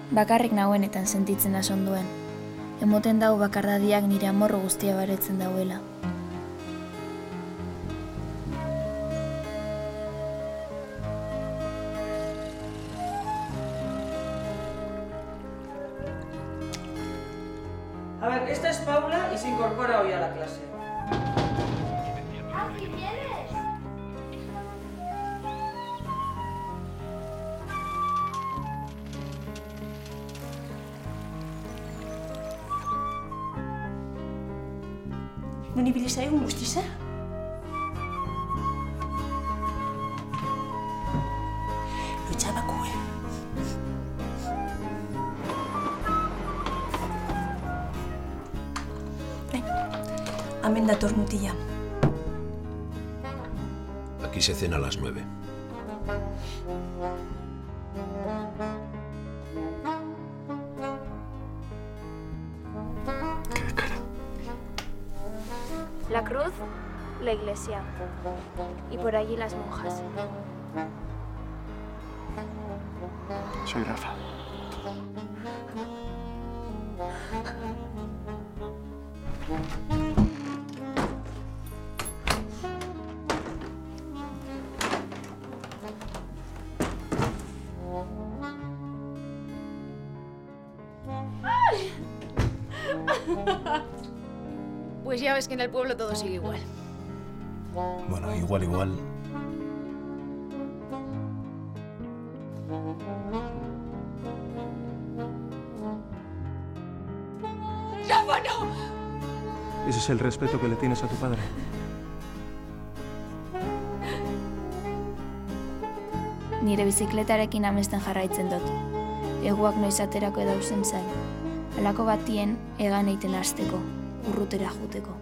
Bakarrik nagoenetan sentitzen asonduen. Emoten dau bakardadiak nire amorro guztia baretzen dauela. A ver, esta es Paula y se incorpora hoy a la clase. ¿Aquí vienes? ¿No ibili zaigun guztiza? Lotxabakue. Hemen dator mutila. Aquí se cena a las 9. Qué cara. La cruz, la iglesia. Y por allí las monjas. Soy Rafa. Pues ya ves que en el pueblo todo sigue igual. Bueno, igual. ¡Rafa, no! ¿Ese es el respeto que le tienes a tu padre? Nire bizikletarekin amesten jarraitzen dut. Eguak noiz aterako dauzen zain. Halako batien egan eiten hasteko, urrutera juteko.